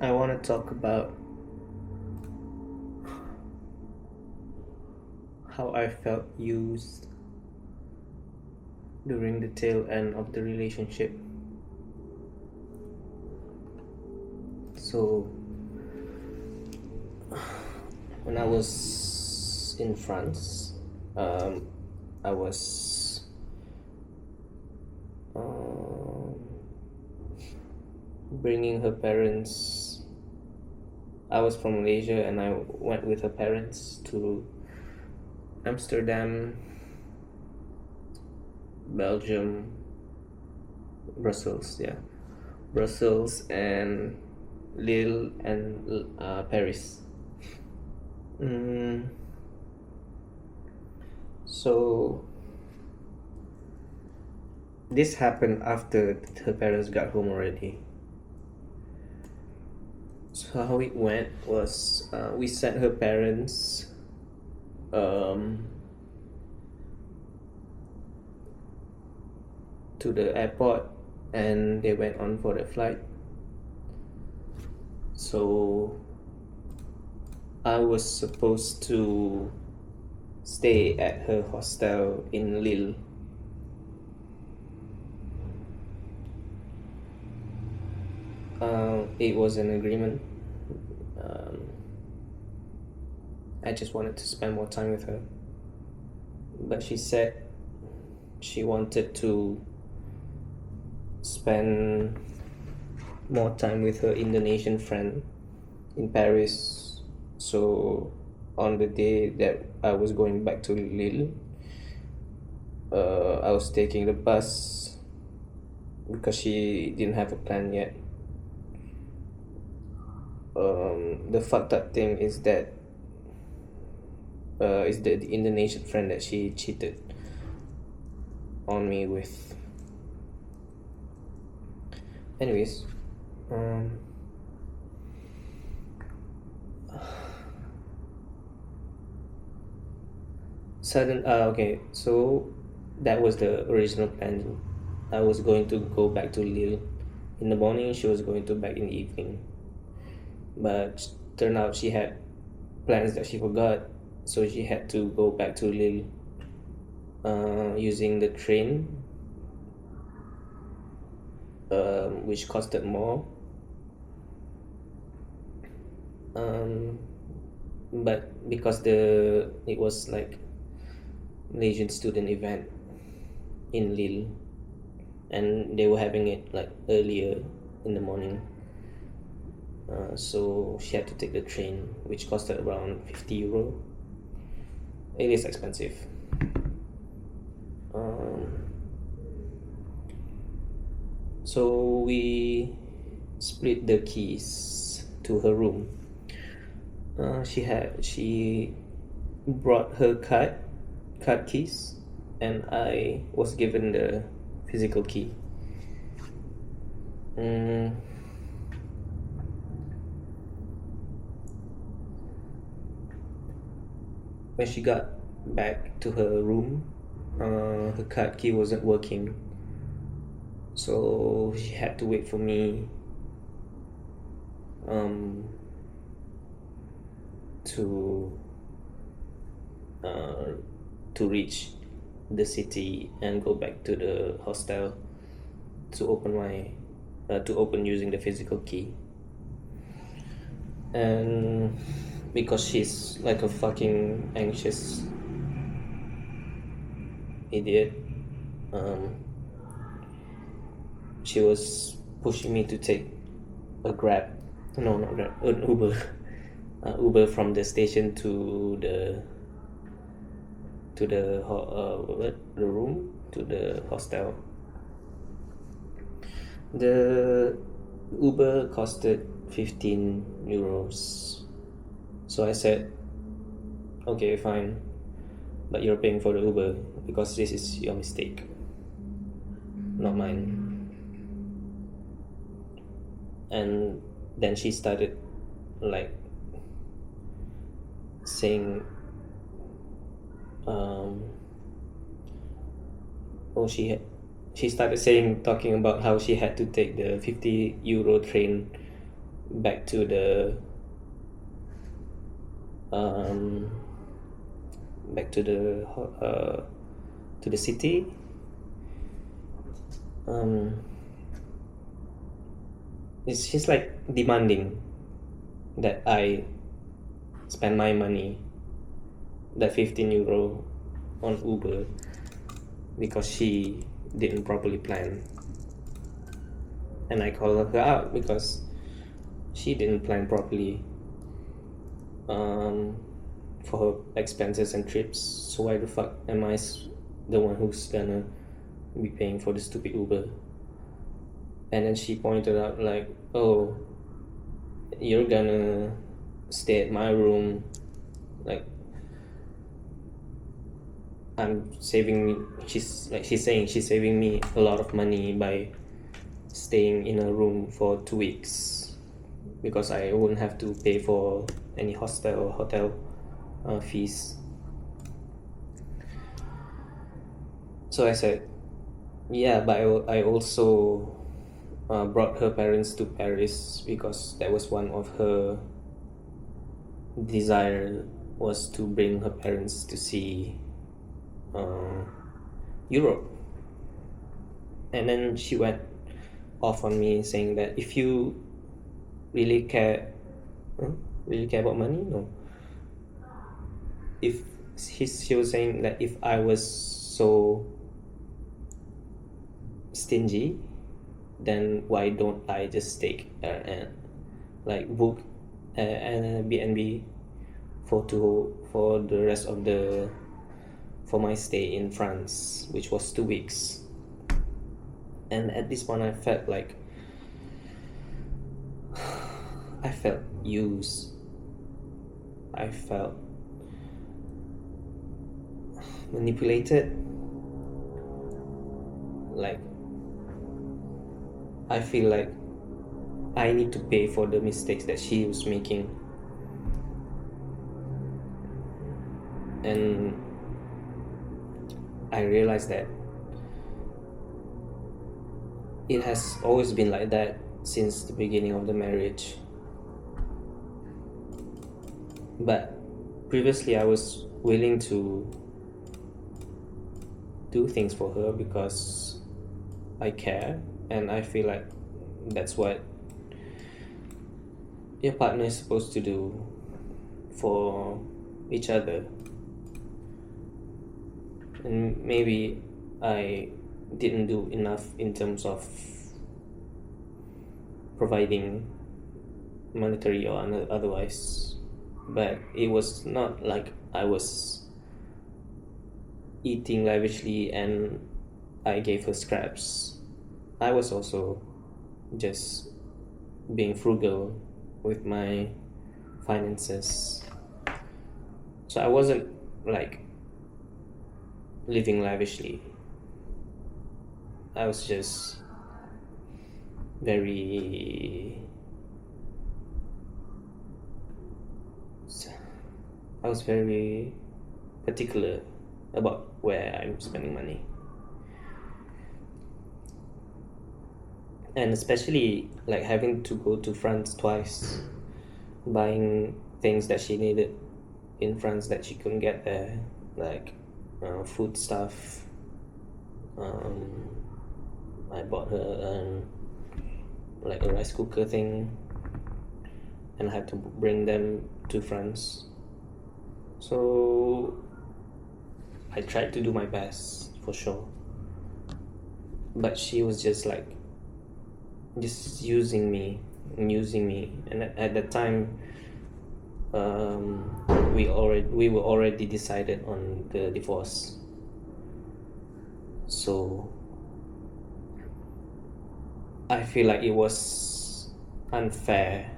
I want to talk about how I felt used during the tail end of the relationship. So, when I was in France, um, I was um, bringing her parents. I was from Malaysia and I went with her parents to Amsterdam, Belgium, Brussels, yeah. Brussels and Lille and Paris. Mm, so this happened after her parents got home already. So how it went was we sent her parents um, to the airport and they went on for the flight. So I was supposed to stay at her hostel in Lille. It was an agreement. Um, I just wanted to spend more time with her. But she said she wanted to spend more time with her Indonesian friend in Paris. So on the day that I was going back to Lille, I was taking the bus because she didn't have a plan yet. The fucked up thing is that is the Indonesian friend that she cheated on me with. Anyways, okay, so that was the original plan. I was going to go back to Lille in the morning. She was going to back in the evening, but turned out she had plans that she forgot, so she had to go back to Lille using the train, which costed more. But because it was like Malaysian student event in Lille, and they were having it like earlier in the morning. So she had to take the train, which costed around 50 euro. It is expensive. So we split the keys to her room. She brought her card keys, and I was given the physical key. When she got back to her room, her card key wasn't working, so she had to wait for me to reach the city and go back to the hostel to open using the physical key. And because she's like a fucking anxious idiot, she was pushing me to take a Grab, no, not Grab, an Uber, Uber from the station to the room, to the hostel. The Uber costed 15 euros. So I said, okay, fine, but you're paying for the Uber because this is your mistake, not mine. And then she started like saying, she started talking about how she had to take the 50 euro train back to the um, back to the city. um, she's like demanding that I spend my money, that 15 euro on Uber, because she didn't properly plan. And I call her out because she didn't plan properly for her expenses and trips. So why the fuck am I the one who's gonna be paying for the stupid Uber? And then she pointed out like, oh, you're gonna stay at my room, like she's saying she's saving me a lot of money by staying in a room for 2 weeks, because I wouldn't have to pay for any hostel or hotel fees. So I said, yeah, but I also brought her parents to Paris because that was one of her desire, was to bring her parents to see Europe. And then she went off on me saying that if you really care about money, no. If she was saying that if I was so stingy, then why don't I just take like book an Airbnb for the rest of for my stay in France, which was 2 weeks. And at this point I felt like I felt used. I felt manipulated. Like I feel like I need to pay for the mistakes that she was making. And I realized that it has always been like that since the beginning of the marriage. But previously I was willing to do things for her because I care, and I feel like that's what your partner is supposed to do for each other. And maybe I didn't do enough in terms of providing monetary or otherwise, but it was not like I was eating lavishly and I gave her scraps. I was also just being frugal with my finances. So I wasn't like living lavishly. I was just very particular about where I'm spending money. And especially like having to go to France twice, buying things that she needed in France that she couldn't get there, like food stuff. I bought her like a rice cooker thing, and I had to bring them to France. So I tried to do my best for sure, but she was just like using me, and at that time we were already decided on the divorce. So I feel like it was unfair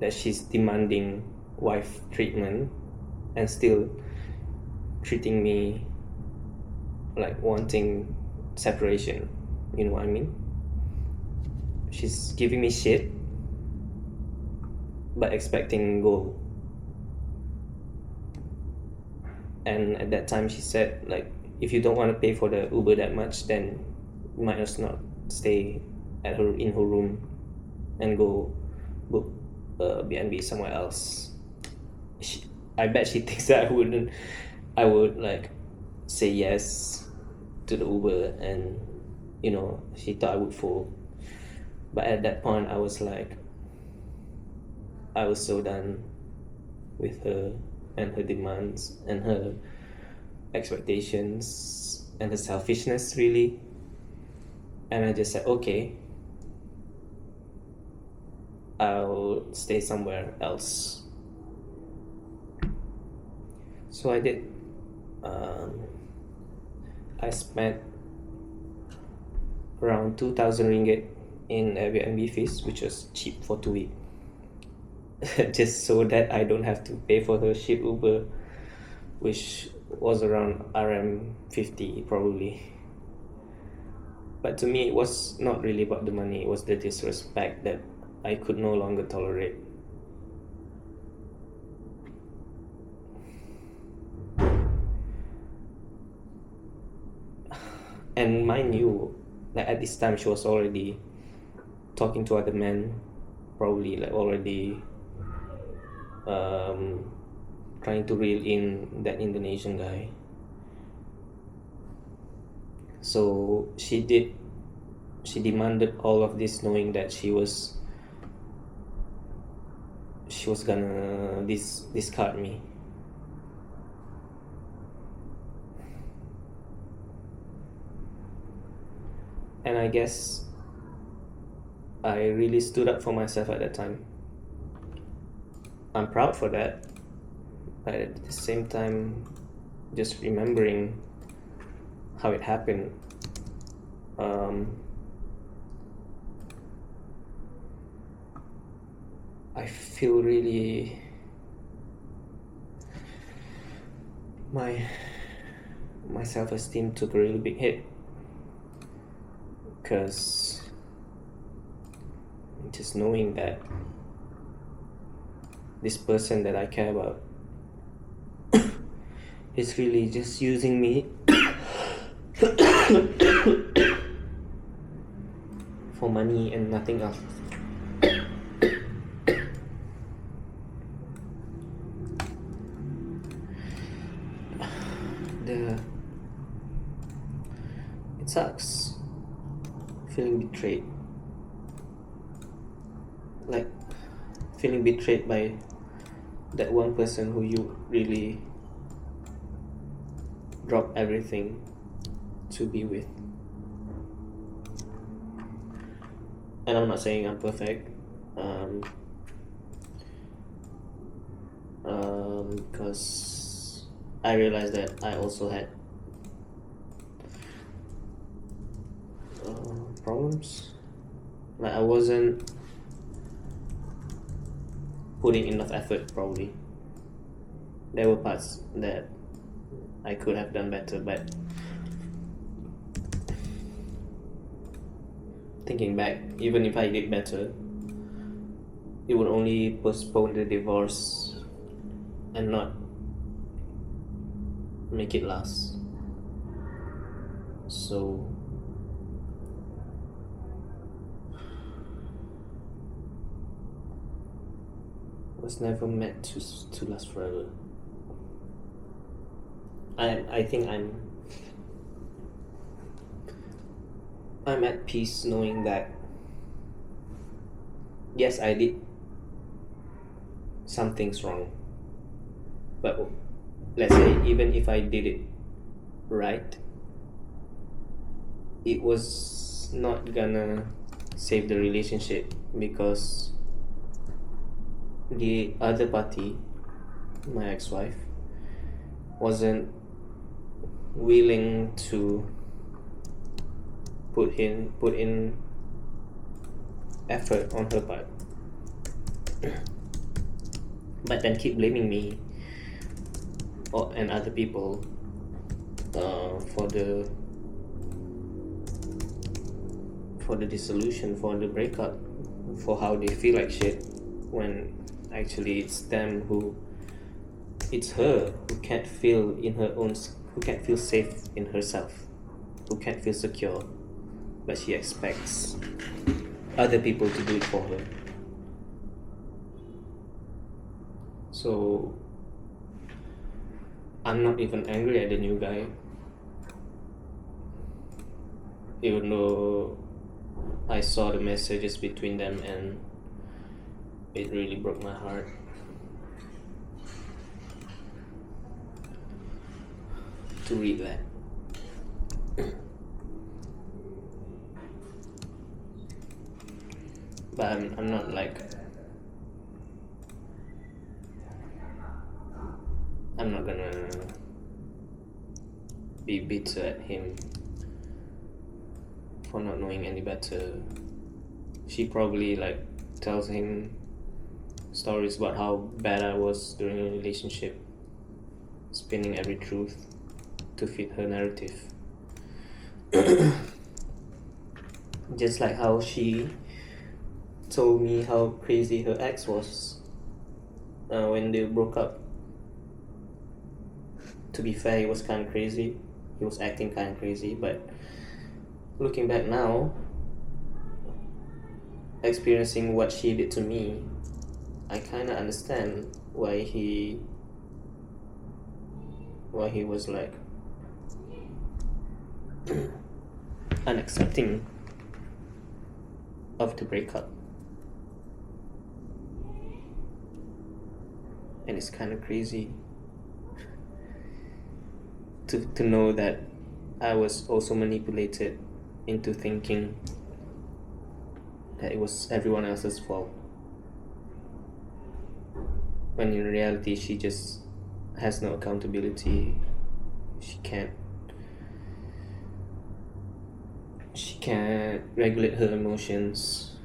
that she's demanding wife treatment and still treating me like wanting separation. You know what I mean? She's giving me shit but expecting gold. And at that time she said like, if you don't want to pay for the Uber that much, then you might as not stay in her room and go book B&B somewhere else. I bet she thinks that I would like say yes to the Uber, and she thought I would fall. But at that point, I was so done with her and her demands and her expectations and her selfishness, really. And I just said, okay, I'll stay somewhere else. So I did. I spent around 2,000 ringgit in Airbnb fees, which was cheap for 2 weeks. Just so that I don't have to pay for her ship Uber, which was around RM50 probably. But to me, it was not really about the money, it was the disrespect that I could no longer tolerate. And mind you, like at this time, she was already talking to other men, probably like already trying to reel in that Indonesian guy. So she demanded all of this, knowing that she was gonna discard me. And I guess I really stood up for myself at that time. I'm proud for that, but at the same time, just remembering how it happened, I feel really my self-esteem took a really big hit, because just knowing that this person that I care about is really just using me for money and nothing else. It sucks feeling betrayed, like feeling betrayed by that one person who you really drop everything to be with. And I'm not saying I'm perfect, because I realized that I also had problems. Like I wasn't putting enough effort, probably. There were parts that I could have done better, but thinking back, even if I did better, it would only postpone the divorce and not make it last. So it was never meant to last forever. I think I'm at peace knowing that yes, I did some things wrong, but let's say even if I did it right, it was not gonna save the relationship, because the other party, my ex-wife, wasn't willing to put in effort on her part, but then keep blaming me and other people for the dissolution, for the breakup, for how they feel like shit, when actually it's them it's her who can't feel who can't feel safe in herself, who can't feel secure, but she expects other people to do it for her. So I'm not even angry at the new guy, even though I saw the messages between them and it really broke my heart to read that. But I'm not like, I'm not gonna be bitter at him for not knowing any better. She probably like tells him stories about how bad I was during a relationship, spinning every truth to fit her narrative. Just like how she told me how crazy her ex was when they broke up. To be fair, he was kind of crazy. He was acting kind of crazy, but looking back now, experiencing what she did to me, I kind of understand why he was like unaccepting of the breakup. And it's kind of crazy to know that I was also manipulated into thinking that it was everyone else's fault, when in reality she just has no accountability. She can't regulate her emotions.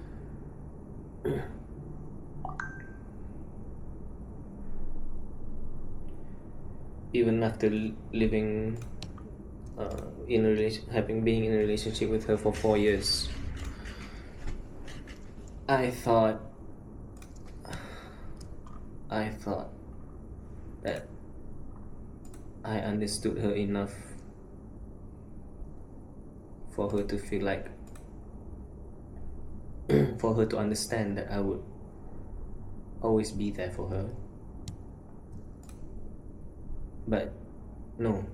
Even after living being in a relationship with her for 4 years, I thought that I understood her enough for her to feel like for her to understand that I would always be there for her. But no,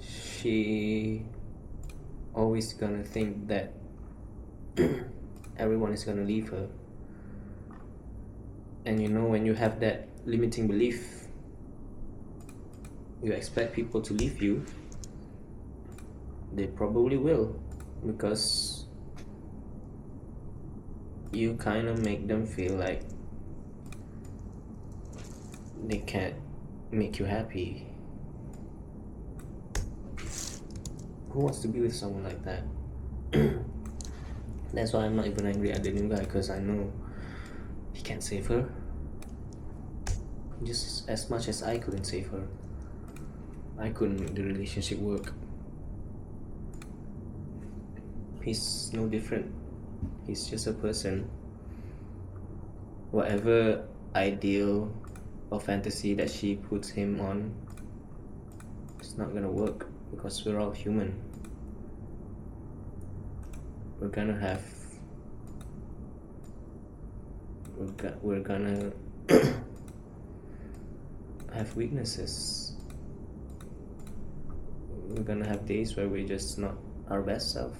she always gonna think that everyone is gonna leave her. And you know, when you have that limiting belief, you expect people to leave you, they probably will, because you kind of make them feel like they can't make you happy. Who wants to be with someone like that? That's why I'm not even angry at the new guy, because I know he can't save her. Just as much as I couldn't save her. I couldn't make the relationship work. He's no different. He's just a person. Whatever ideal or fantasy that she puts him on, it's not gonna work, because we're all human. We're gonna have we're gonna have weaknesses. We're gonna have days where we're just not our best self.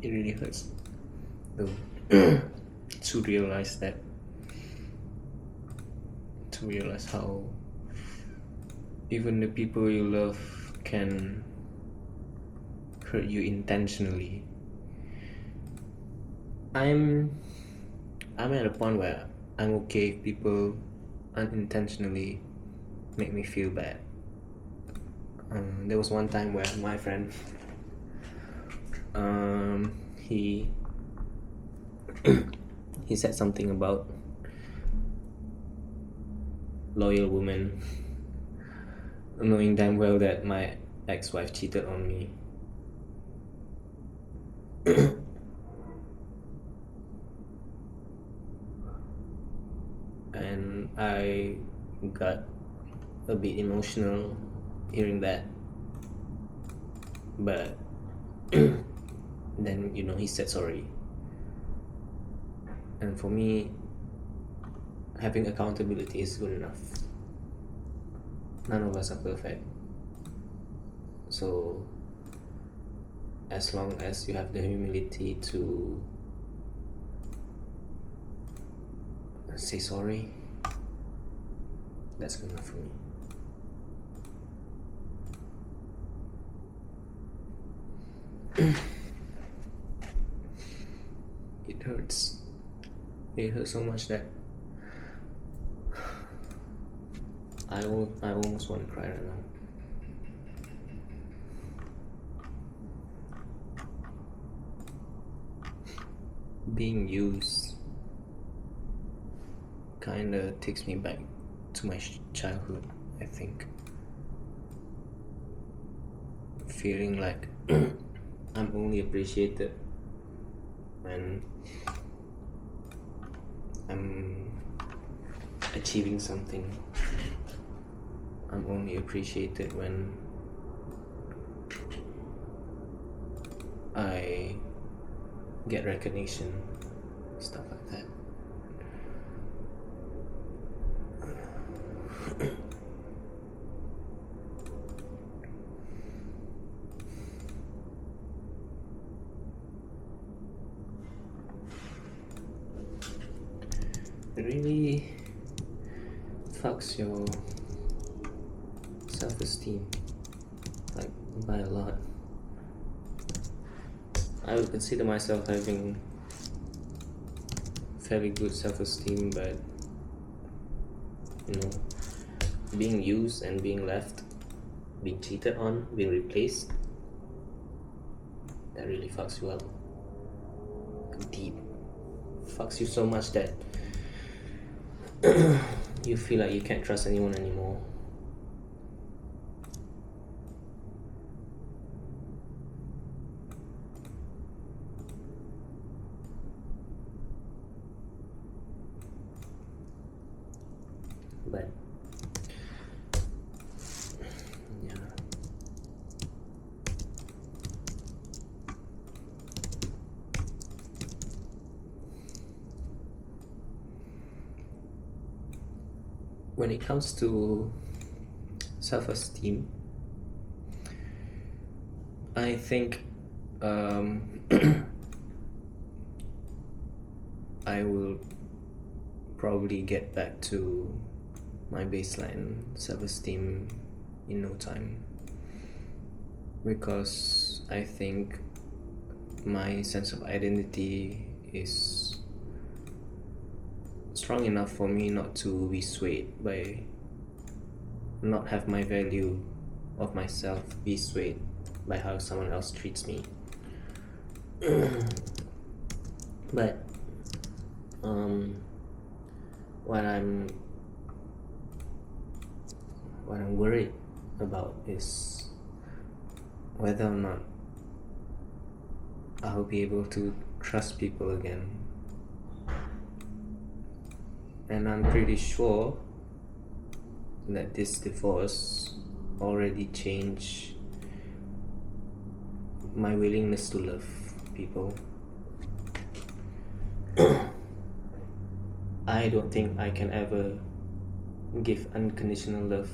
It really hurts though to realize that, to realize how even the people you love can hurt you intentionally. I'm at a point where I'm okay if people unintentionally make me feel bad. There was one time where my friend he he said something about loyal woman, knowing damn well that my ex-wife cheated on me. I got a bit emotional hearing that, but then he said sorry. And for me, having accountability is good enough. None of us are perfect. So as long as you have the humility to say sorry, that's good enough for me. It hurts. It hurts so much that I almost want to cry right now. Being used kinda takes me back to my childhood, I think. Feeling like I'm only appreciated when I'm achieving something. I'm only appreciated when I get recognition, stuff like that. It really fucks your self-esteem, like, by a lot. I would consider myself having fairly good self-esteem, but being used and being left, being cheated on, being replaced, that really fucks you up deep. Fucks you so much that you feel like you can't trust anyone anymore. But yeah, when it comes to self-esteem, I think I will probably get back to my baseline self-esteem in no time, because I think my sense of identity is strong enough for me not to be swayed by, not have my value of myself be swayed by how someone else treats me. But what I'm worried about is whether or not I'll be able to trust people again. And I'm pretty sure that this divorce already changed my willingness to love people. I don't think I can ever give unconditional love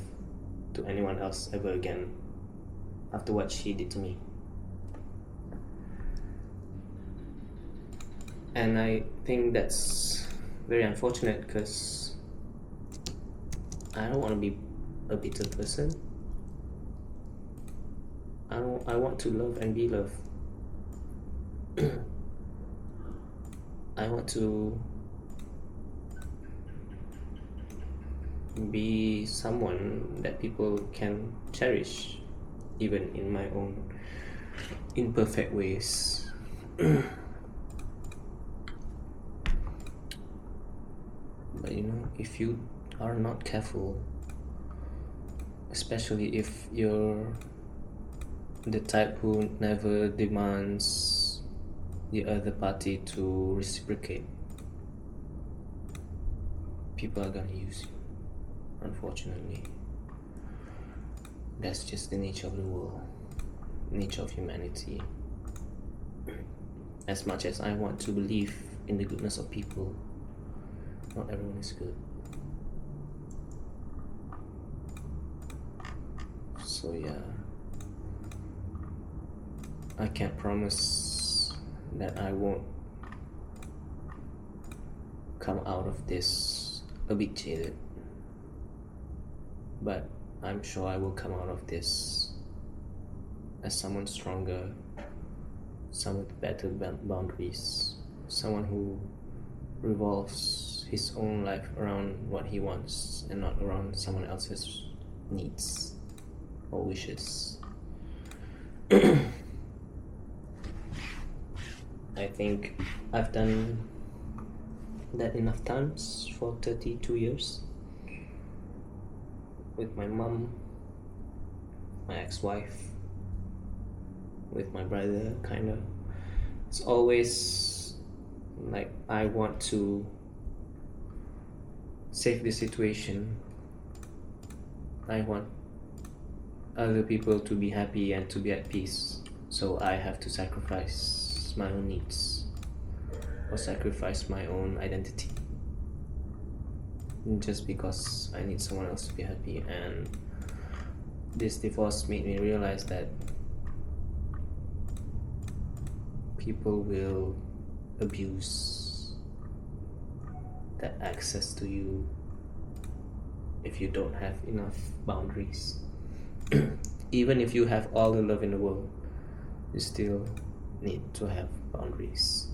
to anyone else ever again after what she did to me. And I think that's very unfortunate, because I don't want to be a bitter person. I want to love and be loved. I want to be someone that people can cherish, even in my own imperfect ways. But if you are not careful, especially if you're the type who never demands the other party to reciprocate, people are gonna use you. Unfortunately, that's just the nature of the world, nature of humanity. As much as I want to believe in the goodness of people, not everyone is good. So yeah, I can't promise that I won't come out of this a bit jaded, but I'm sure I will come out of this as someone stronger, someone with better boundaries, someone who revolves his own life around what he wants and not around someone else's needs or wishes. I think I've done that enough times for 32 years with my mom, my ex-wife, with my brother, kinda. It's always like I want to save the situation. I want other people to be happy and to be at peace, so I have to sacrifice my own needs or sacrifice my own identity just because I need someone else to be happy. And this divorce made me realize that people will abuse that access to you if you don't have enough boundaries. Even if you have all the love in the world, you still need to have boundaries.